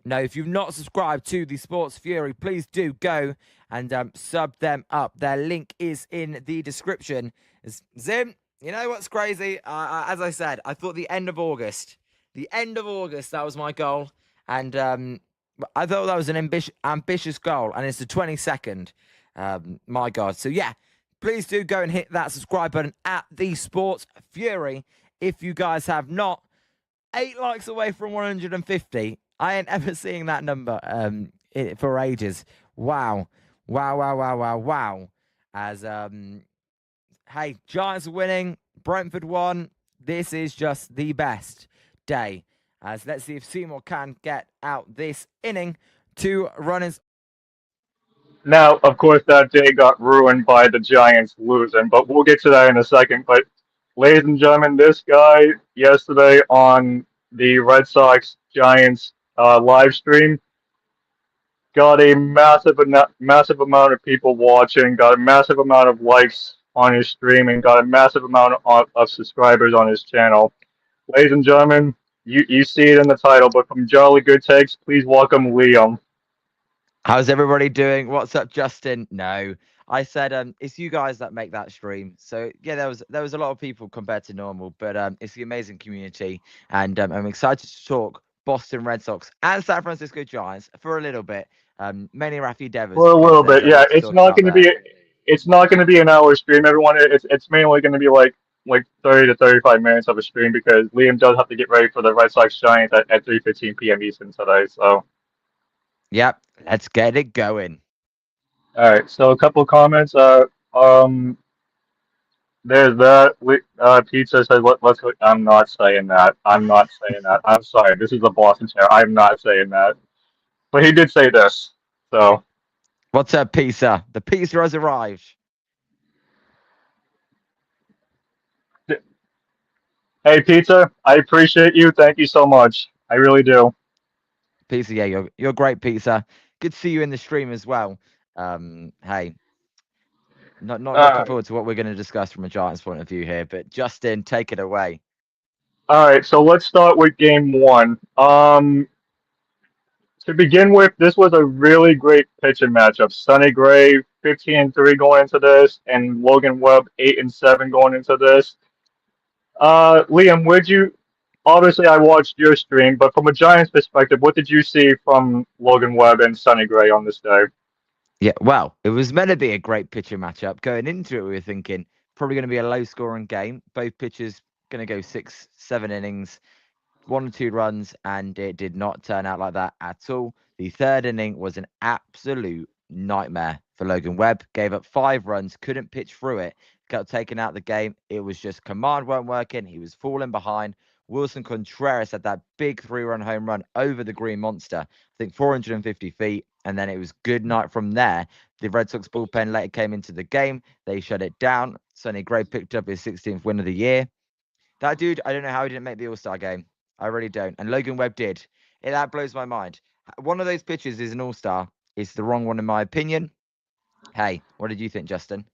No, if you've not subscribed to the Sports Fury, please do go and sub them up. Their link is in the description. Zim, you know what's crazy? As I said, I thought the end of August, that was my goal. And I thought that was an ambitious goal. And it's the 22nd. My God. So, yeah, please do go and hit that subscribe button at the Sports Fury if you guys have not. 8 likes away from 150. I ain't ever seeing that number for ages. Wow. Wow, wow, wow, wow, wow. As hey, Giants are winning, Brentford won. This is just the best day. As let's see if Seymour can get out this inning to run his. Now, of course, that day got ruined by the Giants losing, but we'll get to that in a second. But, ladies and gentlemen, this guy yesterday on the Red Sox Giants live stream got a massive amount of people watching, got a massive amount of likes on his stream, and got a massive amount of subscribers on his channel. Ladies and gentlemen, you see it in the title, but from Jolly Good Takes, please welcome Liam. How's everybody doing? What's up, Justin? No, I said it's you guys that make that stream. So yeah, there was a lot of people compared to normal, but it's the amazing community, and I'm excited to talk Boston Red Sox and San Francisco Giants for a little bit. Mainly Rafi Devers For a because little there's bit, a yeah. lot to talk about there. It's not going to be an hour stream, everyone. It's mainly going to be like 30 to 35 minutes of a stream because Liam does have to get ready for the Red Sox Giants at 3:15 p.m. Eastern today. So, Yep, let's get it going. all right. So a couple of comments. Um, there's that. Pizza says let's go. I'm not saying that. I'm not saying that. I'm sorry. This is a Boston chair. I'm not saying that. But he did say this. So. What's up, pizza? The pizza has arrived. Hey, Pizza, I appreciate you. Thank you so much. I really do. Pizza, yeah, you're great, pizza. Good to see you in the stream as well. Hey, not looking Uh, forward to what we're going to discuss from a Giants point of view here, but Justin, take it away. all right, so let's start with game one. To begin with, this was a really great pitching matchup. Sonny Gray, 15-3 going into this, and Logan Webb, 8-7 going into this. Liam, would you? Obviously, I watched your stream, but from a Giants perspective, what did you see from Logan Webb and Sonny Gray on this day? Yeah, well, it was meant to be a great pitcher matchup. Going into it, we were thinking probably going to be a low scoring game. Both pitchers going to go 6, 7 innings, 1 or 2 runs, and it did not turn out like that at all. The third inning was an absolute nightmare for Logan Webb. Gave up 5 runs, couldn't pitch through it, got taken out of the game. It was just command weren't working. He was falling behind. Willson Contreras had that big 3-run home run over the Green Monster, I think 450 feet. And then it was good night from there. The Red Sox bullpen later came into the game. They shut it down. Sonny Gray picked up his 16th win of the year. That dude, I don't know how he didn't make the All-Star game. I really don't. And Logan Webb did. That blows my mind. One of those pitchers is an All-Star. It's the wrong one, in my opinion. Hey, what did you think, Justin?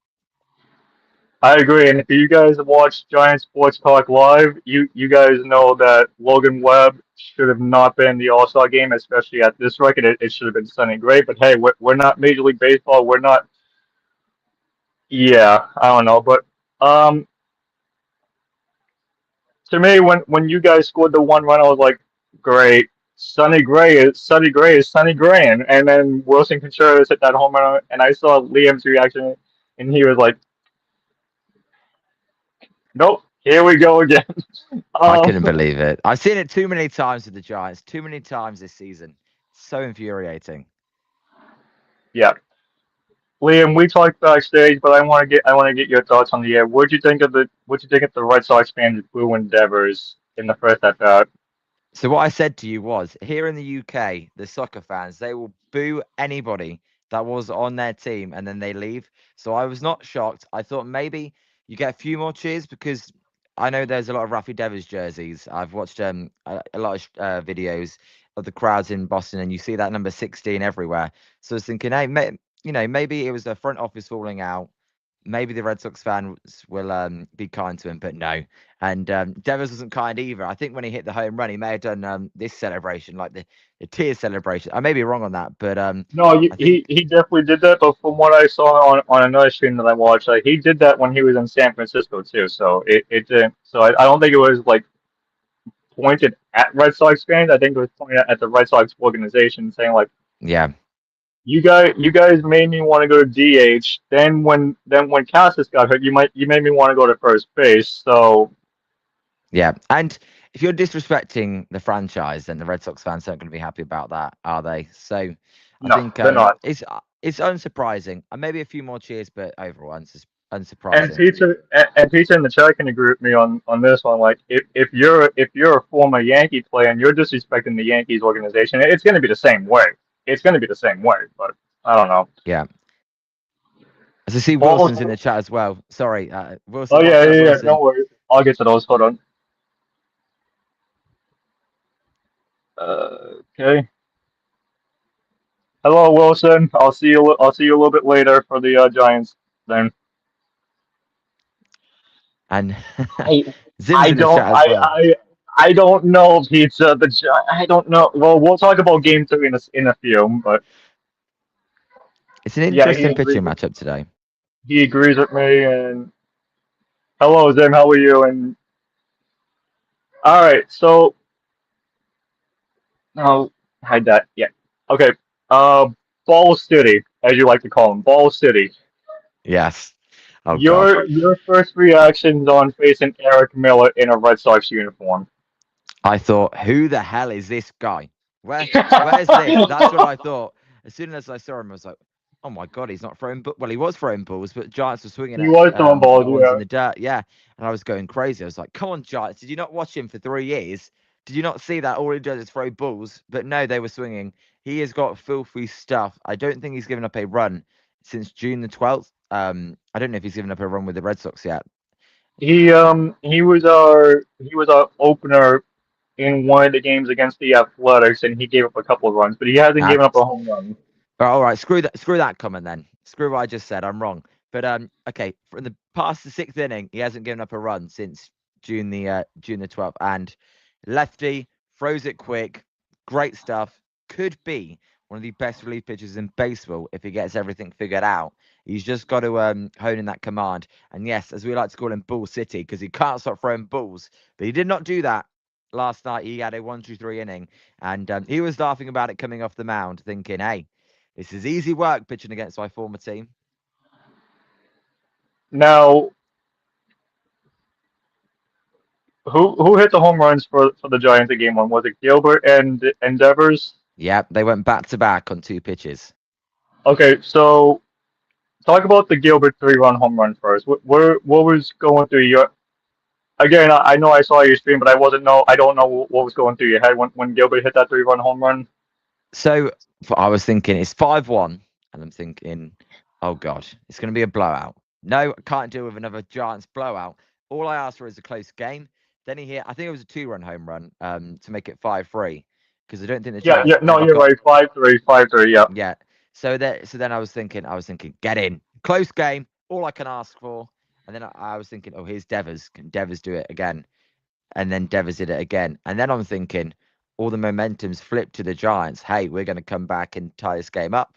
I agree, and if you guys have watched Giant Sports Talk Live, you guys know that Logan Webb should have not been in the All Star game, especially at this record. It should have been Sonny Gray, but hey, we're not Major League Baseball. We're not. Yeah, I don't know, but um, to me, when you guys scored the one run, I was like, great. Sonny Gray is Sonny Gray, and then Wilson Contreras hit that home run, and I saw Liam's reaction, and he was like, nope, here we go again. I um, couldn't believe it. I've seen it too many times with the Giants, too many times this season. So infuriating. yeah. Liam, we talked backstage, but I want to get your thoughts on the air. What you think of the Red Sox fans' boo endeavors in the first at bat? So what I said to you was, here in the UK, the soccer fans, they will boo anybody that was on their team and then they leave. So I was not shocked. I thought maybe you get a few more cheers because I know there's a lot of Rafi Devers jerseys. I've watched a lot of videos of the crowds in Boston and you see that number 16 everywhere. So I was thinking, hey, maybe it was the front office falling out. maybe the Red Sox fans will be kind to him, but no. And Devers wasn't kind either. I think when he hit the home run, he may have done this celebration, like the tear celebration. I may be wrong on that, but No, I he think he definitely did that. But from what I saw on another stream that I watched, like he did that when he was in San Francisco too. So it didn't. So I don't think it was like pointed at Red Sox fans. I think it was pointed at the Red Sox organization, saying like, yeah, you guys made me want to go to DH. Then when Cassis got hurt, you made me want to go to first base. So yeah. And if you're disrespecting the franchise, then the Red Sox fans aren't going to be happy about that, are they? So I no, think they're not. it's unsurprising. And maybe a few more cheers, but overall And unsurprising. pizza in the chat can agree with me on this one. Like if you're a former Yankee player and you're disrespecting the Yankees organization, it's going to be the same way. It's going to be the same way. But I don't know. Yeah. As I see Balls. Wilson's in the chat as well. Sorry, Oh Wilson. yeah, What's up, yeah, yeah. Wilson? No worries. I'll get to those. Hold on. Okay. Hello, Wilson. I'll see you. I'll see you a little bit later for the Giants. Then And I Zim's I in the don't chat as well. I don't know pizza. I don't know. Well, we'll talk about game two in a few. But It's an yeah, interesting pitching matchup today. he agrees with me. And hello, Zim. How are you? And all right. So no, hide that. Yeah. Okay. Uh, Ball City, as you like to call them, Ball City. Yes. Oh God. Your first reactions on facing Eric Miller in a Red Sox uniform. I thought, who the hell is this guy? Where's this? That's what I thought. As soon as I saw him, I was like, oh my God, he's not throwing. Well, he was throwing balls, but Giants were swinging He at was throwing balls, the ones yeah. in the dirt. Yeah, and I was going crazy. I was like, come on, Giants! Did you not watch him for 3 years? Did you not see that all he does is throw balls? But no, they were swinging. He has got filthy stuff. I don't think he's given up a run since June the 12th. I don't know if he's given up a run with the Red Sox yet. He was our opener in one of the games against the Athletics, and he gave up a couple of runs, but he hasn't given up a home run. All right, screw that comment then. Screw what I just said. I'm wrong. But okay, from the past the sixth inning, he hasn't given up a run since June the 12th. And lefty throws it quick, great stuff. Could be one of the best relief pitchers in baseball if he gets everything figured out. He's just got to hone in that command. And yes, as we like to call him, Bull City, because he can't stop throwing balls. But he did not do that last night. He had a 1-2-3 inning, and he was laughing about it coming off the mound, thinking, "Hey, this is easy work pitching against my former team." Now, who hit the home runs for the Giants in game one? Was it Gilbert and Devers? Yep, they went back to back on 2 pitches. Okay, so talk about the Gilbert three-run home run first. What was going through your again? I know I saw your stream, but I don't know what was going through your head when Gilbert hit that three-run home run. So I was thinking it's 5-1, and I'm thinking, oh God, it's going to be a blowout. No, I can't deal with another Giants blowout. All I asked for is a close game. Then he hit, I think it was a 2-run home run to make it 5-3, because I don't think the Yeah, Giants yeah, no, ever you're got. right. 5-3, 5-3. Yeah. Yeah. So then I was thinking, get in. Close game, all I can ask for. And then I was thinking, oh, here's Devers. Can Devers do it again? And then Devers did it again. And then I'm thinking, all the momentum's flipped to the Giants. Hey, we're going to come back and tie this game up.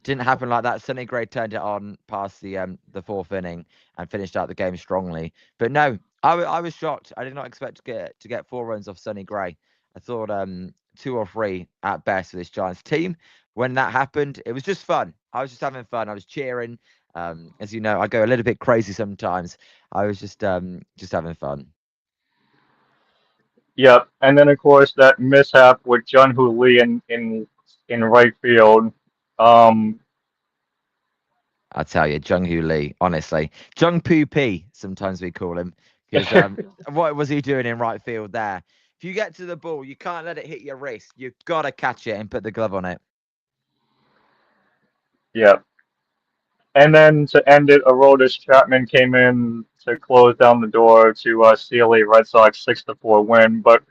Didn't happen like that. Sonny Gray turned it on past the fourth inning and finished out the game strongly. But no, I was shocked. I did not expect to get 4 runs off Sonny Gray. I thought 2 or 3 at best for this Giants team. When that happened, it was just fun. I was just having fun. I was cheering. As you know, I go a little bit crazy sometimes. I was just having fun. Yep, and then of course that mishap with Jun Hoo Lee in right field. Um, I tell you, Jung Hoo Lee, honestly, Jung Poo P, sometimes we call him, because what was he doing in right field there? If you get to the ball, you can't let it hit your wrist. You've got to catch it and put the glove on it. yeah, and then to end it, Aroldis Chapman came in to close down the door to seal a Red Sox 6-4 win. But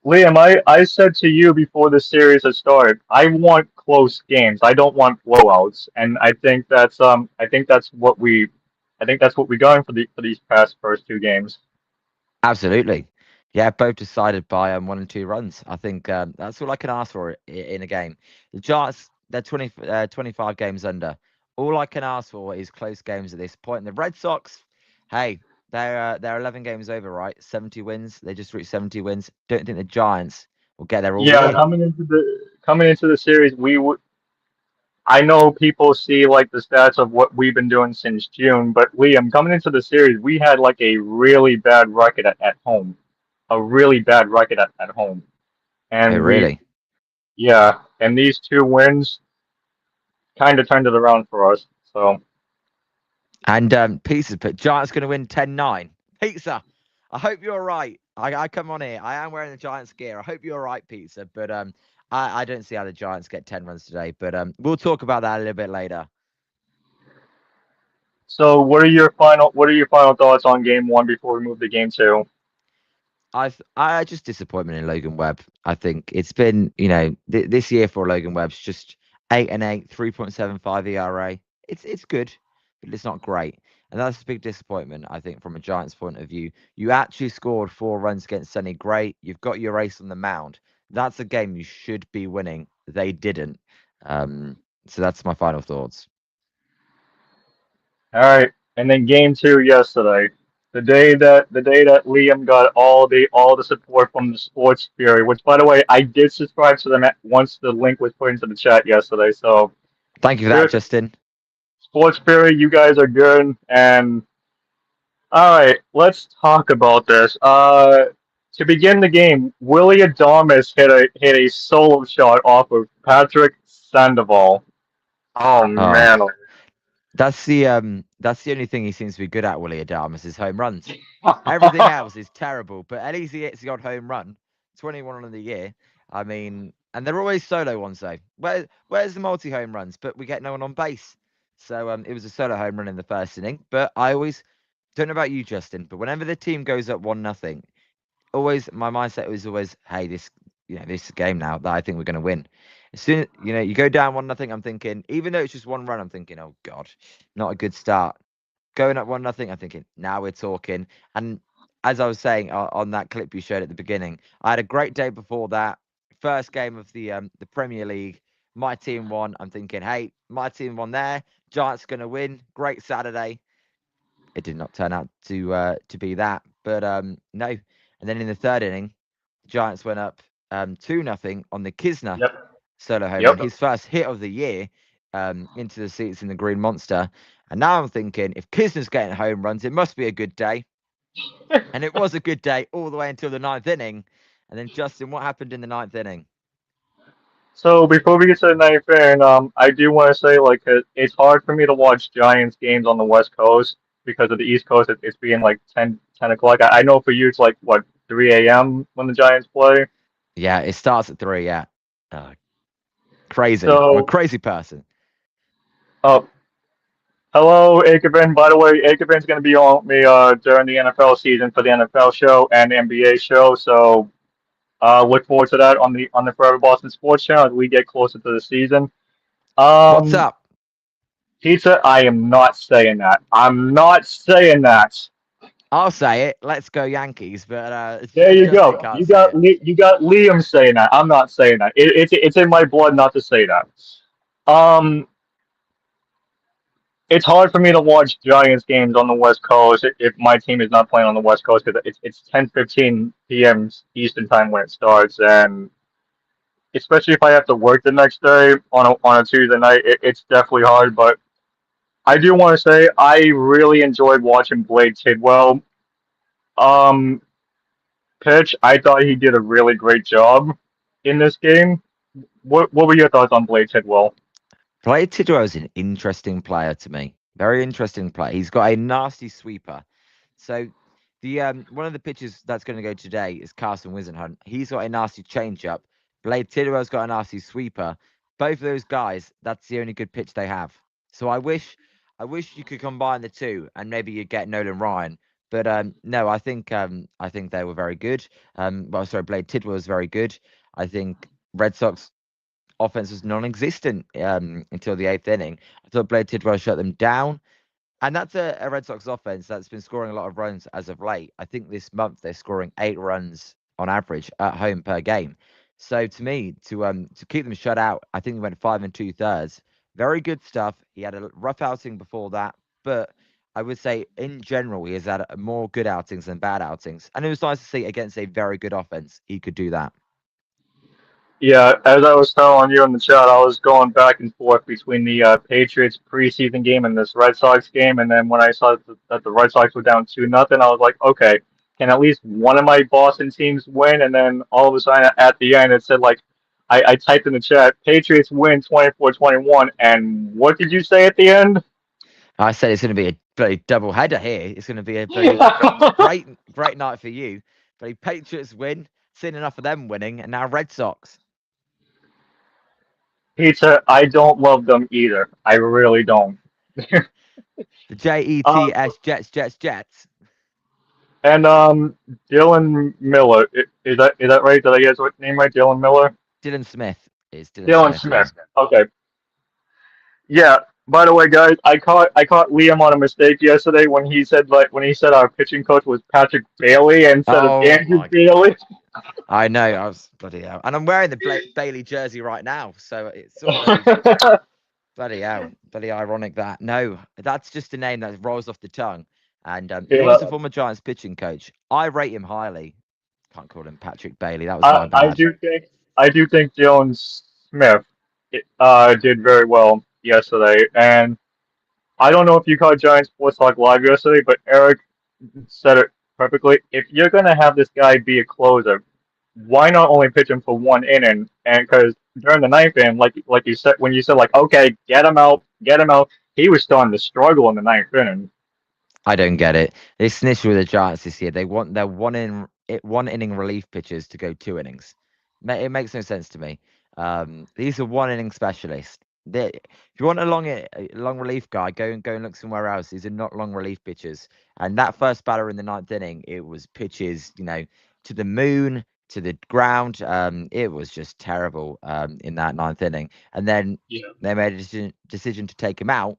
Liam, I said to you before the series had started, I want close games. I don't want blowouts, and I think that's what we got for these past first two games. Absolutely. Yeah, both decided by 1 and 2 runs. I think that's all I can ask for in a game. The Giants, they're 25 games under. All I can ask for is close games at this point. And the Red Sox, hey, they're 11 games over, right? 70 wins. They just reached 70 wins. Don't think the Giants will get there all Yeah, year. coming into the series, we would. I know people see like the stats of what we've been doing since June, but Liam, coming into the series, we had like a really bad record at home, a really bad record at home, Oh, and really? yeah, and these two wins kind of turned it around for us. So And Pizza put Giants going to win 10-9. Pizza, I hope you're right. I come on here. I am wearing the Giants gear. I hope you're right, Pizza. But I don't see how the Giants get 10 runs today. But we'll talk about that a little bit later. So what are your final thoughts on game one before we move to game two? I just disappointment in Logan Webb. I think it's been, this year for Logan Webb's just 8-8, 3.75 ERA. It's good, but it's not great. And that's a big disappointment, I think, from a Giants point of view. You actually scored 4 runs against Sonny Gray. You've got your ace on the mound. That's a game you should be winning. They didn't. So that's my final thoughts. All right, and then game two yesterday, the day that Liam got all the support from the Sports Fury, which by the way I did subscribe to them once the link was put into the chat yesterday. So Thank you for that, good Justin. Sports Fury, you guys are good. And all right, let's talk about this. To begin the game, Willie Adames hit a solo shot off of Patrick Sandoval. Oh Oh, man. that's the only thing he seems to be good at, Willie Adames, is home runs. Everything else is terrible, but at least he hits the odd home run. 21 of the year. I mean, and they're always solo ones though. Where's the multi home runs? But we get no one on base. So it was a solo home run in the first inning. But I always don't know about you, Justin, but whenever the team goes up 1-0, always my mindset was always, hey, this game now that I think we're going to win. As soon as you go down 1-0, I'm thinking, even though it's just one run, I'm thinking, oh God, not a good start. Going up 1-0, I'm thinking, now we're talking. And as I was saying on that clip you showed at the beginning, I had a great day before that. First game of the Premier League, my team won. I'm thinking, hey, my team won there. Giants going to win. Great Saturday. It did not turn out to be that, but no. And then in the third inning, Giants went up 2-0 on the Kisner Yep. solo home Yep. run, his first hit of the year, into the seats in the Green Monster. And now I'm thinking, if Kisner's getting home runs, it must be a good day. And it was a good day all the way until the 9th inning. And then, Justin, what happened in the 9th inning? So before we get to the ninth inning, I do want to say like it's hard for me to watch Giants games on the West Coast because of the East Coast. It's being like 10 o'clock. I know for you it's like what 3 a.m. when the Giants play. Yeah, it starts at 3. Yeah, crazy. I'm a So, crazy person. uh, hello, Akabin. By the way, Akabin's going to be on me during the NFL season for the NFL show and the NBA show. So look forward to that on the Forever Boston Sports Channel as we get closer to the season. What's Um, up? Pizza, I am not saying that. I'm not saying that. I'll say it. Let's go Yankees. But There you Justin go. can't say it. You got Liam saying that. I'm not saying that. It's in my blood not to say that. Um, it's hard for me to watch Giants games on the West Coast if my team is not playing on the West Coast because it's 10:15 p.m. Eastern time when it starts, and especially if I have to work the next day on a Tuesday night, it's definitely hard. But I do want to say I really enjoyed watching Blade Tidwell. Um, pitch. I thought he did a really great job in this game. What were your thoughts on Blade Tidwell? Blade Tidwell is an interesting player to me. Very interesting player. He's got a nasty sweeper. So the one of the pitches that's going to go today is Carson Wisenhunt. He's got a nasty changeup. Blade Tidwell's got a nasty sweeper. Both of those guys, that's the only good pitch they have. So I wish you could combine the two and maybe you get Nolan Ryan. But no, I think they were very good. Well, sorry, Blade Tidwell was very good. I think Red Sox offense was non-existent until the eighth inning. I thought Blade Tidwell shut them down. And that's a Red Sox offense that's been scoring a lot of runs as of late. I think this month they're scoring 8 runs on average at home per game. So to me, to keep them shut out, I think he went 5 2/3. Very good stuff. He had a rough outing before that, but I would say in general he has had more good outings than bad outings. And it was nice to see against a very good offense he could do that. Yeah, as I was telling you in the chat, I was going back and forth between the Patriots preseason game and this Red Sox game, and then when I saw that the Red Sox were down 2-0, I was like, okay, can at least one of my Boston teams win? And then all of a sudden at the end it said like, I typed in the chat, Patriots win 24-21, and what did you say at the end? I said it's going to be a bloody double header here. It's going to be a bloody great night for you. Bloody Patriots win. Seen enough of them winning, and now Red Sox. Pizza, I don't love them either. I really don't. The Jets, Jets. And Dylan Miller, is that right? Did I get his name right? Dylan Miller. Dylan Smith is Dylan Dylan Smith. Yeah. Smith. Okay. Yeah. By the way, guys, I caught Liam on a mistake yesterday when he said our pitching coach was Patrick Bailey instead of Andrew Bailey. I know. I was bloody hell, and I'm wearing the Bailey jersey right now, so it's sort of bloody hell, bloody ironic that. No, that's just a name that rolls off the tongue. And he was a former Giants pitching coach. I rate him highly. Can't call him Patrick Bailey. That was my bad. I do think Dylan Smith did very well yesterday, and I don't know if you caught Giants Sports Talk Live yesterday, but Eric said it perfectly. If you're gonna have this guy be a closer, why not only pitch him for 1 inning? And because during the ninth inning, like you said, when you said like, okay, get him out, he was starting to struggle in the ninth inning. I don't get it. This is an issue with the Giants this year. They want their one inning relief pitchers to go 2 innings. It makes no sense to me. These are 1 inning specialists. If you want a long relief guy, go and look somewhere else. These are not long relief pitchers. And that first batter in the ninth inning, it was pitches, to the moon, to the ground. It was just terrible in that ninth inning. And then they made a decision to take him out.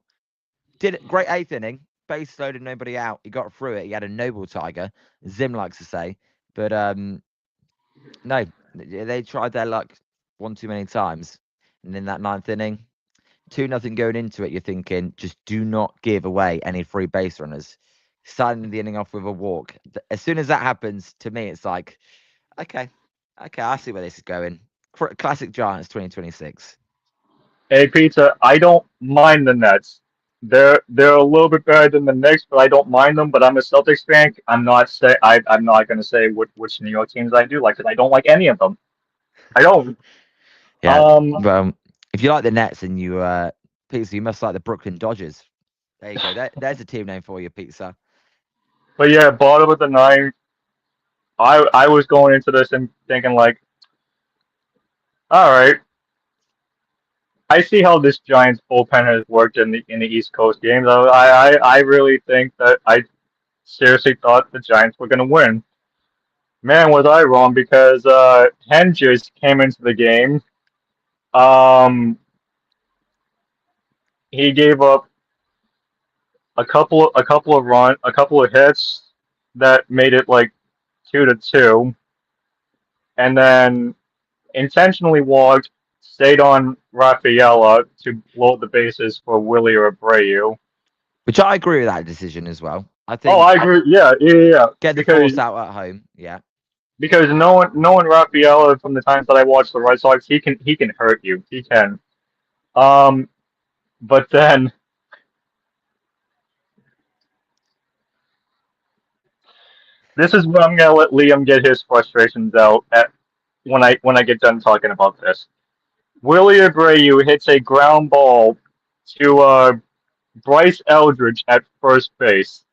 Did a great eighth inning. Base loaded, nobody out. He got through it. He had a noble tiger, Zim likes to say. But no, they tried their luck one too many times. And in that ninth inning, 2-0 going into it, you're thinking, just do not give away any free base runners. Starting the inning off with a walk. As soon as that happens, to me, it's like, okay, I see where this is going. Classic Giants 2026. Hey, Pizza, I don't mind the Nets. They're a little bit better than the Knicks, but I don't mind them. But I'm a Celtics fan. I'm not going to say which New York teams I do like because I don't like any of them. I don't. Yeah. Well, if you like the Nets and Pizza, you must like the Brooklyn Dodgers. There you go. There's a team name for you, Pizza. But yeah, bottom of the ninth. I was going into this and thinking like, all right, I see how this Giants bullpen has worked in the East Coast games. I really think that I seriously thought the Giants were going to win. Man, was I wrong because Hendricks came into the game. He gave up a couple of hits that made it like 2-2, and then intentionally walked, stayed on Rafaela to blow the bases for Willie or Abreu. Which I agree with that decision as well. I think. Oh, I agree. Yeah. Get the force out at home. Yeah. Because knowing Rafaela from the times that I watched the Red Sox, he can hurt you. He can. But then this is where I'm gonna let Liam get his frustrations out at when I get done talking about this. Willie Abreu hits a ground ball to Bryce Eldridge at first base.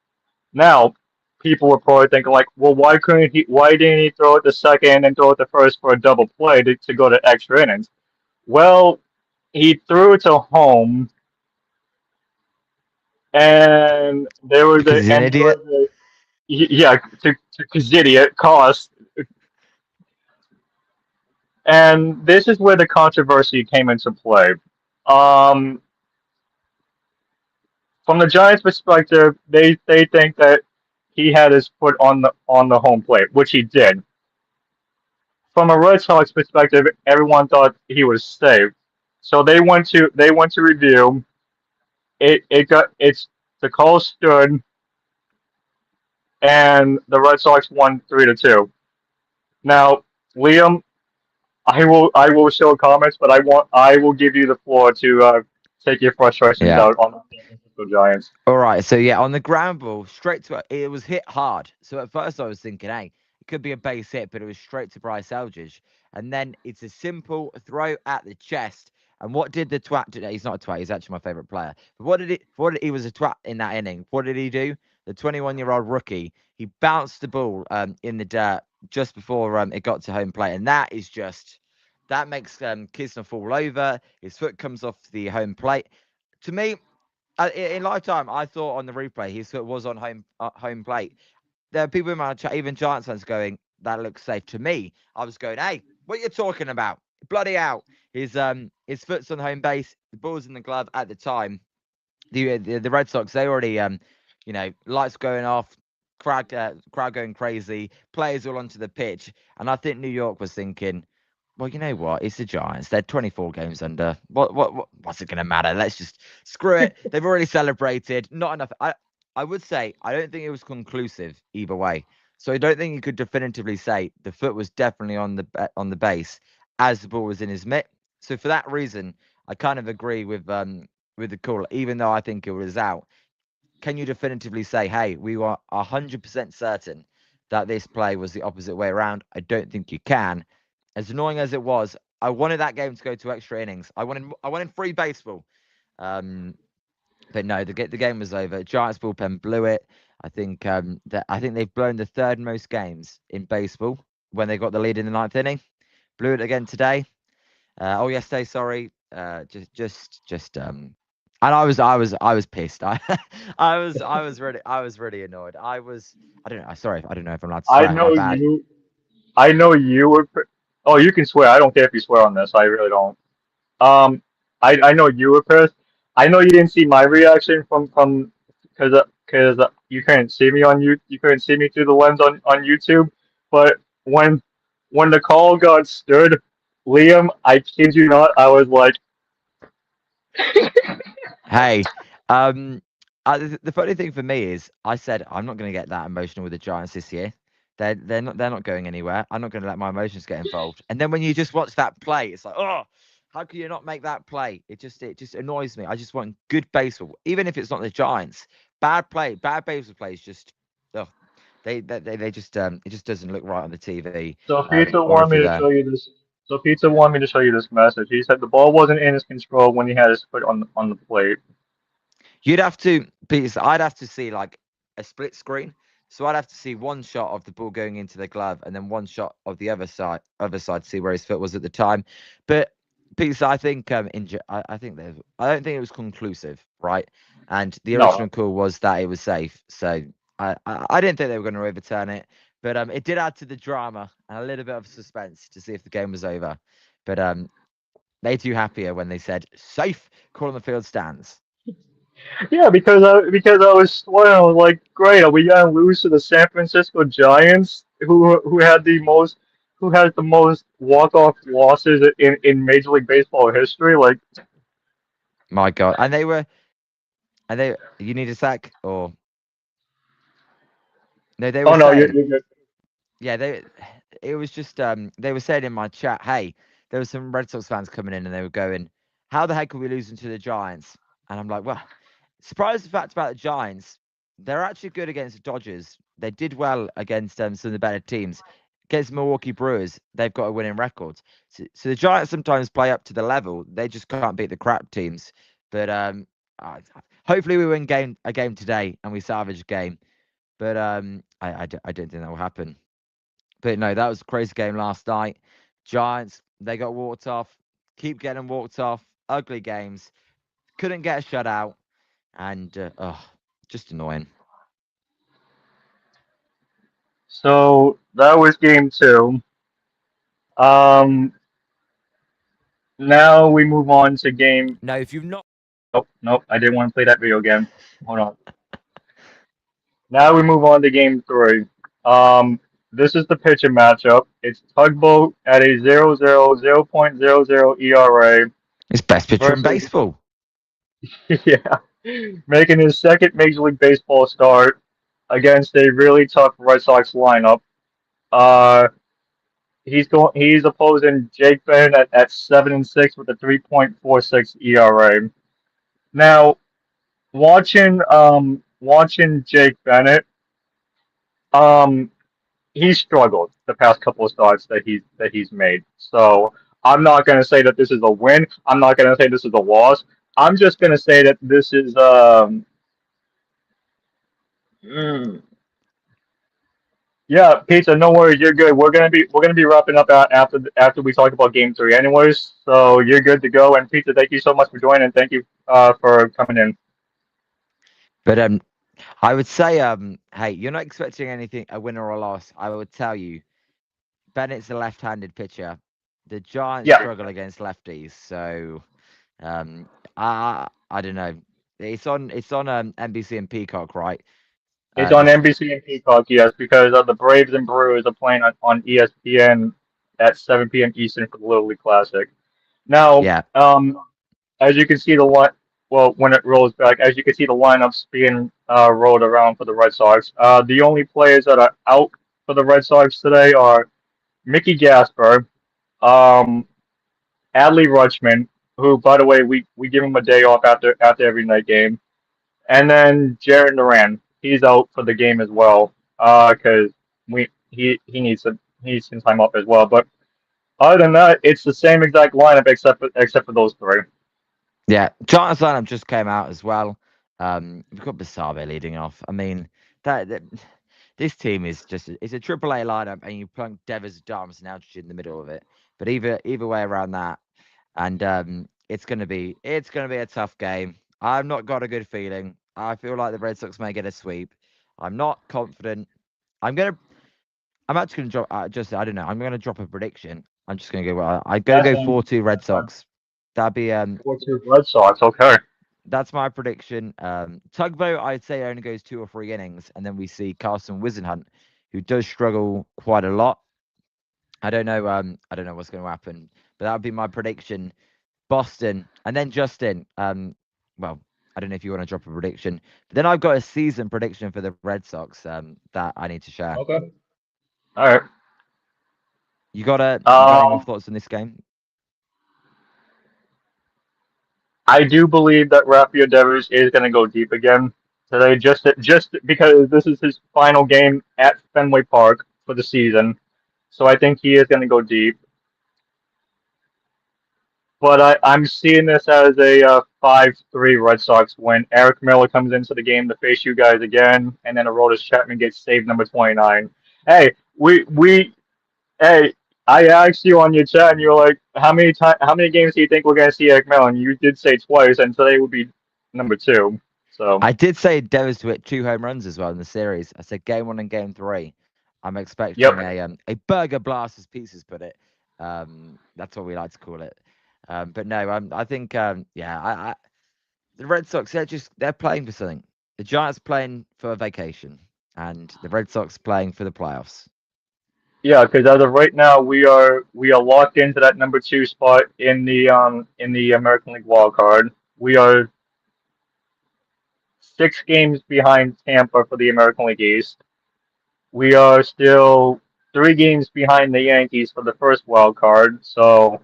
Now, people were probably thinking like, well, why didn't he throw it to second and throw it to first for a double play to go to extra innings? Well, he threw it to home, and there was an idiot. To Kazidia cost. And this is where the controversy came into play. Um, from the Giants' perspective, they think that he had his foot on the home plate, which he did. From a Red Sox perspective, everyone thought he was safe. So they went to review. It got it's the call stood, and the Red Sox won 3-2. Now, Liam, I will show comments, but I will give you the floor to take your frustrations Yeah. out on the San Francisco Giants. All right. So yeah, on the ground ball, straight to it was hit hard. So at first I was thinking, hey, it could be a base hit, but it was straight to Bryce Eldridge. And then it's a simple throw at the chest. And what did the twat today? He's not a twat. He's actually my favorite player. But he was a twat in that inning. What did he do? The 21-year-old rookie. He bounced the ball in the dirt just before it got to home plate, and that makes Kisner fall over. His foot comes off the home plate. To me, in lifetime, I thought on the replay his foot was on home plate. There are people in my chat, even Giants fans, going, "That looks safe." To me, I was going, "Hey, what are you talking about? Bloody out!" His foot's on home base. The ball's in the glove at the time. The Red Sox, they already lights going off, crowd going crazy, players all onto the pitch, and I think New York was thinking, well, you know what? It's the Giants. They're 24 games under. What's it going to matter? Let's just screw it. They've already celebrated. Not enough. I would say I don't think it was conclusive either way. So I don't think you could definitively say the foot was definitely on the base as the ball was in his mitt. So for that reason, I kind of agree with the call, even though I think it was out. Can you definitively say, hey, we were 100% certain that this play was the opposite way around? I don't think you can. As annoying as it was, I wanted that game to go to extra innings. I wanted free baseball. But no, the game was over. Giants bullpen blew it. I think they've blown the third most games in baseball when they got the lead in the ninth inning. Blew it again today. Yesterday, sorry. And I was pissed. I was really annoyed. I don't know. Sorry, I don't know if I'm allowed to I swear. My know bad. you. I know you were. Oh, you can swear. I don't care if you swear on this. I really don't. Um, I know you were pissed. I know you didn't see my reaction from because you couldn't see me on you couldn't see me through the lens on YouTube. But when the call got stood, Liam, I kid you not, I was like, Hey, the funny thing for me is, I said I'm not going to get that emotional with the Giants this year. They're not going anywhere. I'm not going to let my emotions get involved. And then when you just watch that play, it's like, oh, how can you not make that play? It just annoys me. I just want good baseball, even if it's not the Giants. Bad baseball plays just, oh, they just it just doesn't look right on the TV. so Pizza Or wanted if me you're to there. show you this. So Pizza wanted me to show you this message. He said the ball wasn't in his control when he had his foot on the plate. You'd have to, Peter, I'd have to see like a split screen. So I'd have to see one shot of the ball going into the glove and then one shot of the other side to see where his foot was at the time. But Peter, I think I think I don't think it was conclusive, right? And the original No. call was that it was safe. So I didn't think they were going to overturn it. But it did add to the drama and a little bit of suspense to see if the game was over. But they do happier when they said safe, call on the field stands. Yeah, because I was swearing, I was like, great, are we gonna lose to the San Francisco Giants, who had the most who has the most walk-off losses in Major League Baseball history? Like, My God. And you need a sack or no, they were oh no, saying, you're good. yeah, it was just they were saying in my chat, hey, there were some Red Sox fans coming in and they were going, how the heck are we losing to the Giants? And I'm like, well, surprised the fact about the Giants, they're actually good against the Dodgers. They did well against some of the better teams. Against Milwaukee Brewers, they've got a winning record. So the Giants sometimes play up to the level. They just can't beat the crap teams. But hopefully we win a game today and we salvage a game. But I don't think that will happen. But no, that was a crazy game last night. Giants, they got walked off. Keep getting walked off. Ugly games. Couldn't get a shutout. And, just annoying. So that was game two. Um, Now we move on to game. No, if you've not. Oh, nope, I didn't want to play that video game. Hold on. Now we move on to game three. Um, this is the pitching matchup. It's Tugboat at a 0.00 ERA It's best pitcher in versus baseball. yeah, making his second Major League Baseball start against a really tough Red Sox lineup. Uh, he's opposing Jake Bennett at 7-6 with a 3.46 ERA. Now, watching Jake Bennett, um, he's struggled the past couple of starts that he's made. So I'm not gonna say that this is a win. I'm not gonna say this is a loss. I'm just gonna say that this is mm, yeah, Pizza. No worries, you're good. We're gonna be wrapping up after we talk about game three, anyways. So you're good to go. And Pizza, thank you so much for joining. Thank you for coming in. But I would say hey, you're not expecting anything a win or a loss. I would tell you, Bennett's a left-handed pitcher. The Giants Yeah, struggle against lefties, so I don't know. It's on NBC and Peacock, right? it's on This NBC and Peacock, yes, because the Braves and Brewers are playing on ESPN at 7 p.m. Eastern for the Little League Classic. Now, yeah. as you can see well, when it rolls back, as you can see the lineups being rolled around for the Red Sox. The only players that are out for the Red Sox today are Mickey Gasper, um, Adley Rutschman, who, by the way, we give him a day off after every night game, and then Jaron Duran. He's out for the game as well, because he needs some time off as well. But other than that, it's the same exact lineup except for those three. Yeah, Giants lineup just came out as well. We've got Basabe leading off. I mean, that this team is it's a triple A lineup, and you plunk Devers, Darms, and Altitude in the middle of it. But either way around that, and it's gonna be a tough game. I've not got a good feeling. I feel like the Red Sox may get a sweep. I'm not confident. I'm gonna. I'm actually gonna drop. I don't know. I'm gonna drop a prediction. I'm just gonna go. I'm gonna That's go fine. 4-2 Red That's fine. Sox. That'd be What's your Red Sox? Okay. That's my prediction. Tugboat, I'd say only goes 2 or 3 innings, and then we see Carson Wisenhunt, who does struggle quite a lot. I don't know. I don't know what's going to happen, but that would be my prediction. Boston, and then Justin. Well, I don't know if you want to drop a prediction, but then I've got a season prediction for the Red Sox. That I need to share. Okay. All right. You got any more Um, thoughts on this game? I do believe that Rafael Devers is going to go deep again today, just because this is his final game at Fenway Park for the season. So I think he is going to go deep. But I'm seeing this as a 5-3 Red Sox win. Eric Miller comes into the game to face you guys again, and then Aroldis Chapman gets saved number 29. Hey, hey, I asked you on your chat, and you're like, how many games do you think we're gonna see Eric Miller? And you did say twice, and today would be number two. So I did say Devers to hit 2 home runs as well in the series. I said game 1 and game 3. I'm expecting yep, a burger blast, as Pieces put it. That's what we like to call it. But no, I think yeah, the Red Sox they're playing for something. The Giants playing for a vacation, and the Red Sox playing for the playoffs. yeah, because as of right now, we are locked into that number two spot in the American League wild card. We are 6 games behind Tampa for the American League East. We are still 3 games behind the Yankees for the first wild card. So,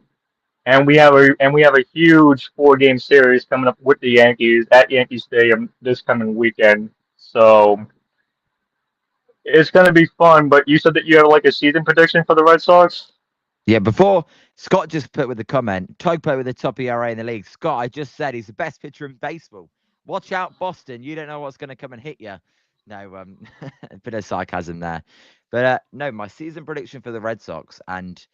and we have a huge 4 game series coming up with the Yankees at Yankee Stadium this coming weekend. So it's gonna be fun. But you said that you have like a season prediction for the Red Sox. Yeah, before Scott just put with the comment, Tugboat with the top ERA in the league. Scott, I just said he's the best pitcher in baseball. Watch out, Boston. You don't know what's going to come and hit you. No, a bit of sarcasm there. But no, my season prediction for the Red Sox, and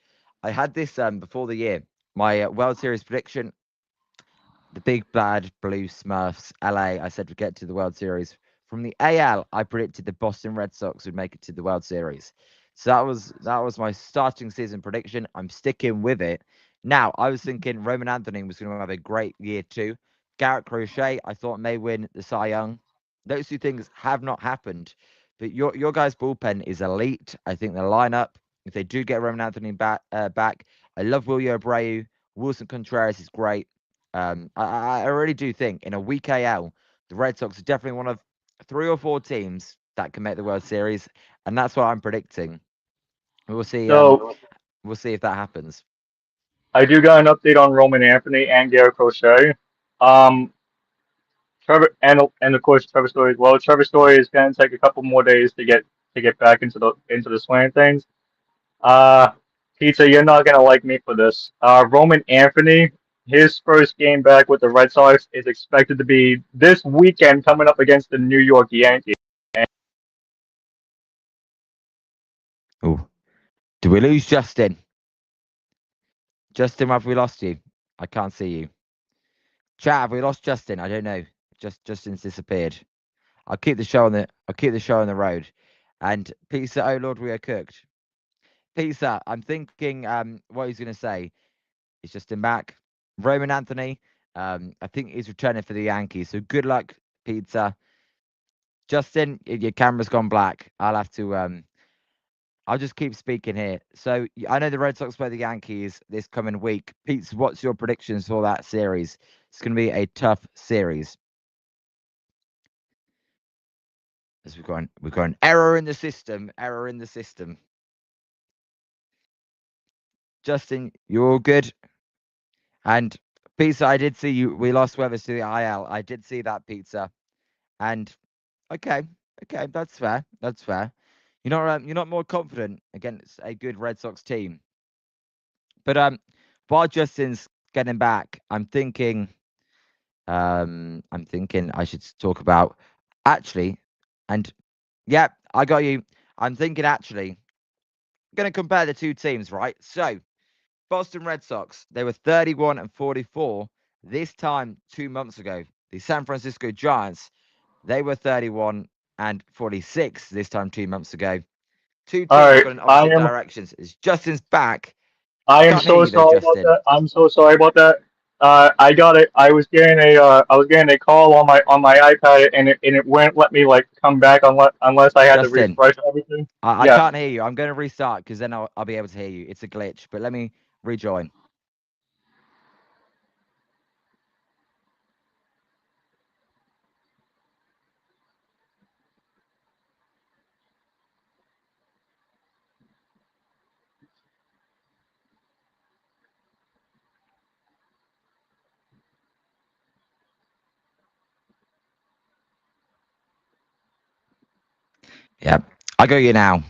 I had this before the year. My World Series prediction, the big bad blue Smurfs, LA. I said would get to the World Series. From the AL, I predicted the Boston Red Sox would make it to the World Series. So that was my starting season prediction. I'm sticking with it. Now, I was thinking Roman Anthony was going to have a great year too. Garrett Crochet, I thought may win the Cy Young. Those two things have not happened. But your guys' bullpen is elite. I think the lineup, if they do get Roman Anthony back, I love William Abreu. Wilson Contreras is great. I really do think in a weak AL, the Red Sox are definitely one of 3 or 4 teams that can make the World Series, and that's what I'm predicting. We'll see. So We'll see if that happens. I do got an update on Roman Anthony and Garrett Crochet. Um, Trevor and of course Trevor Story as well. Trevor Story is going to take a couple more days to get back into the swing of things. Uh, Pizza, you're not gonna like me for this. Roman Anthony, his first game back with the Red Sox is expected to be this weekend, coming up against the New York Yankees. Oh, do we lose Justin? Justin, have we lost you? I can't see you. Chat, have we lost Justin? I don't know. Justin's disappeared. I'll keep the show on the road. And pizza, oh Lord, we are cooked. Pizza, I'm thinking what he's gonna say is Justin back. Roman Anthony, I think he's returning for the Yankees. So good luck, Pizza. Justin, your camera's gone black. I'll have to I'll just keep speaking here. So I know the Red Sox play the Yankees this coming week. Pete, what's your predictions for that series? It's going to be a tough series. As we've got an error in the system. Error in the system. Justin, you're all good. And Pizza, I did see you. We lost Weathers to the IL. I did see that, Pizza. And okay, that's fair. That's fair. You're not more confident against a good Red Sox team. But while Justin's getting back, I'm thinking I should talk about actually, and yeah, I got you. I'm thinking actually, I'm gonna compare the two teams, right? So Boston Red Sox, they were 31 and 44 this time 2 months ago. The San Francisco Giants, they were 31 and 46 this time 2 months ago. Two All teams right, going in opposite directions. As Justin's back. I am Can't hear so you though, sorry about Justin. that. I'm so sorry about that. I got it. I was getting a call on my iPad, and it wouldn't let me like come back unless I had to Justin, refresh everything. I Yeah. can't hear you. I'm going to restart because then I'll be able to hear you. It's a glitch, but let me rejoin. Yeah, I got you now.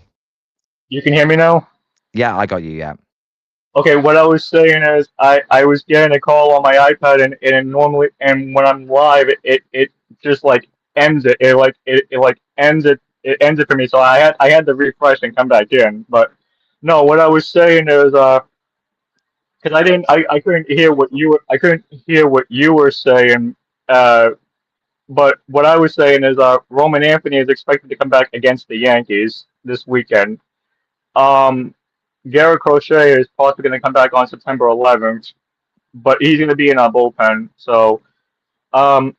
You can hear me now? Yeah, I got you. Yeah. Okay, what I was saying is I was getting a call on my iPad, and it normally, and when I'm live it just like ends it. It like ends it for me. So I had to refresh and come back in. But no, what I was saying is because I couldn't hear what you were saying. Uh but what I was saying is Roman Anthony is expected to come back against the Yankees this weekend. Um Garrett Crochet is possibly going to come back on September 11th, but he's going to be in our bullpen. So, um,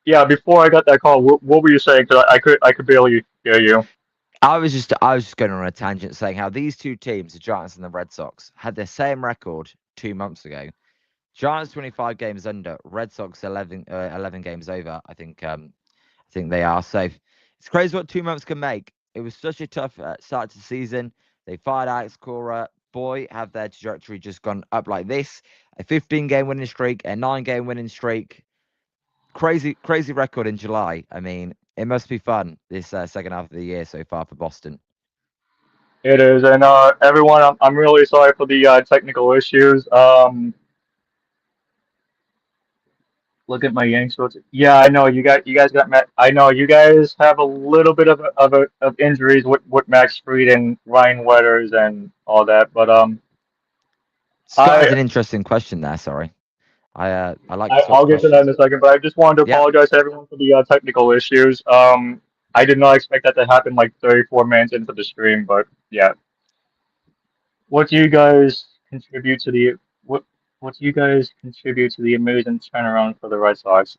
yeah. Before I got that call, what were you saying? Because I could barely hear you. I was just going on a tangent saying how these two teams, the Giants and the Red Sox, had the same record 2 months ago. Giants 25 games under, Red Sox 11 games over. I think they are. So it's crazy what 2 months can make. It was such a tough start to the season. They fired Alex Cora. Boy, have their trajectory just gone up like this. A 15-game winning streak, a 9-game winning streak. Crazy record in July. I mean, it must be fun this second half of the year so far for Boston. It is, and everyone, I'm really sorry for the technical issues. Look at my Yanks. Yeah, I know you guys got Matt. I know you guys have a little bit of injuries with Max Fried and Ryan Weathers and all that, but Scott has I an interesting question there. Sorry, I like Scott's I'll get to that in questions. a second, but I just wanted to Yeah, apologize to everyone for the technical issues. I did not expect that to happen like 34 minutes into the stream, but yeah. What do you guys contribute to the what what do you guys contribute to the amazing turnaround for the Red Sox?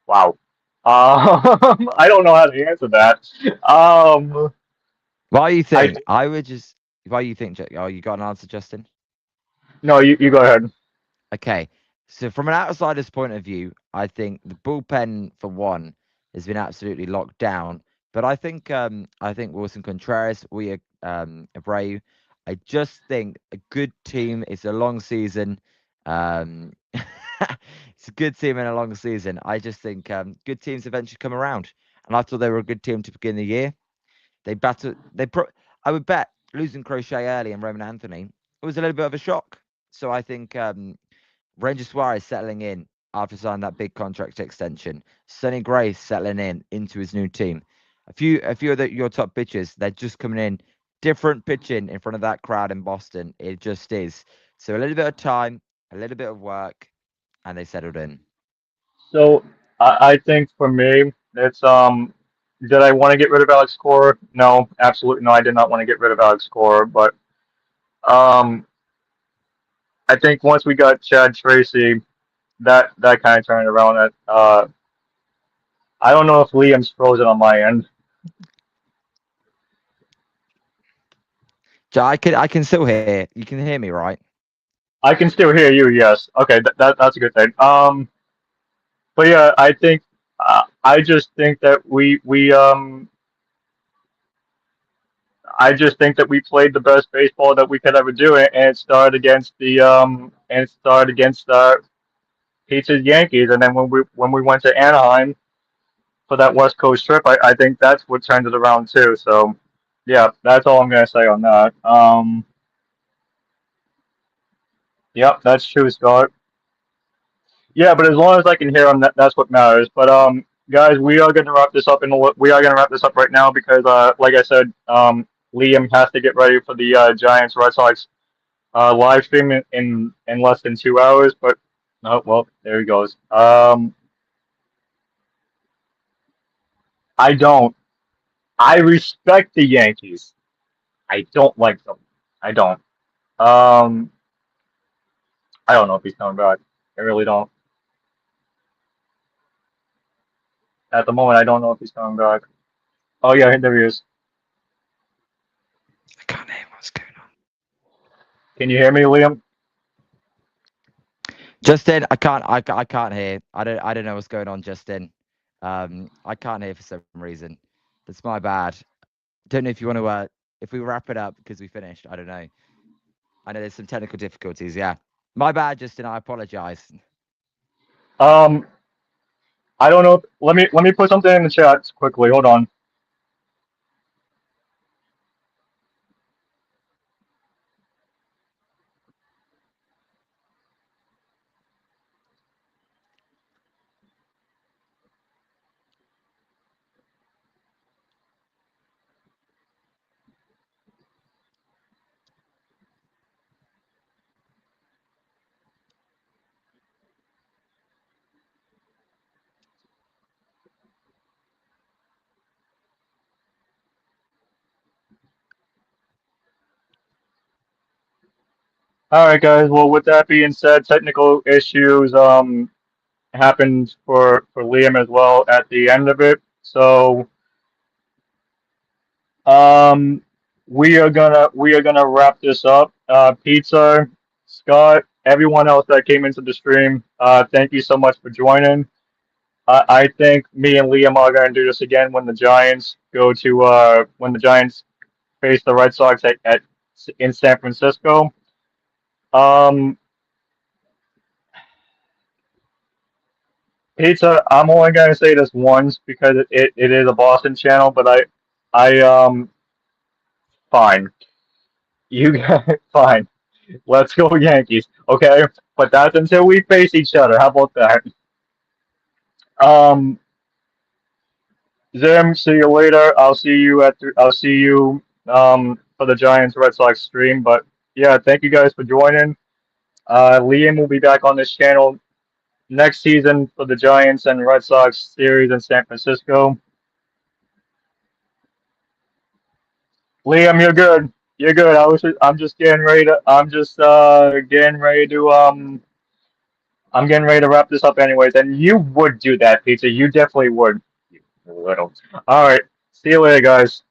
Wow. I don't know how to answer that. Why you I think? I would just. Why you think? Oh, you got an answer, Justin? no, you go ahead. Okay. So from an outsider's point of view, I think the bullpen for one has been absolutely locked down. But I think Wilson Contreras, we Abreu. I just think a good team is a long season. It's a good team in a long season. I just think good teams eventually come around. And I thought they were a good team to begin the year. They battled. I would bet losing Crochet early and Roman Anthony, it was a little bit of a shock. So I think Ranger Suarez settling in after signing that big contract extension. Sonny Gray settling in into his new team. A few of your top pitchers, they're just coming in. Different pitching in front of that crowd in Boston. It just is. So a little bit of time, a little bit of work, and they settled in. So I think for me, it's did I want to get rid of Alex Cora? No, absolutely no. I did not want to get rid of Alex Cora, but um, I think once we got Chad Tracy, that kind of turned around. It. I don't know if Liam's frozen on my end. So I can still hear. You can hear me, right? I can still hear you. Yes. Okay. That's a good thing. But yeah, I just think that I just think that we played the best baseball that we could ever do, and it started against Pete's Yankees, and then when we went to Anaheim for that West Coast trip, I think that's what turned it around too. So yeah, that's all I'm gonna say on that. Yep, that's true, Scott. Yeah, but as long as I can hear him, that's what matters. But guys, we are going to wrap this up we are going to wrap this up right now because, like I said, Liam has to get ready for the Giants Red Sox live stream in less than 2 hours. But oh well, there he goes. I don't. I respect the Yankees. I don't like them. I don't. Um, I don't know if he's coming back. I really don't. At the moment, I don't know if he's coming back. Oh yeah, there he is. I can't hear what's going on. Can you hear me, Liam? Justin, I can't hear. I don't know what's going on, Justin. I can't hear for some reason. That's my bad. Don't know if you want to if we wrap it up because we finished. I don't know. I know there's some technical difficulties. Yeah, my bad, Justin. I apologize. Um, I don't know. Let me put something in the chat quickly. Hold on. All right, guys. Well, with that being said, technical issues happened for Liam as well at the end of it. So um, we are gonna wrap this up. Pizza, Scott, everyone else that came into the stream, thank you so much for joining. I think me and Liam are gonna do this again when the Giants face the Red Sox at in San Francisco. Um, Pizza, I'm only gonna say this once because it is a Boston channel, but I fine. You fine. Let's go Yankees. Okay? But that's until we face each other. How about that? Um Zim, see you later. I'll see you for the Giants Red Sox stream. But yeah, thank you guys for joining. Liam will be back on this channel next season for the Giants and Red Sox series in San Francisco. Liam, you're good. You're good. I'm just getting ready to. Getting ready to. I'm getting ready to wrap this up anyways. And you would do that, pizza. You definitely would. You little. All right. See you later, guys.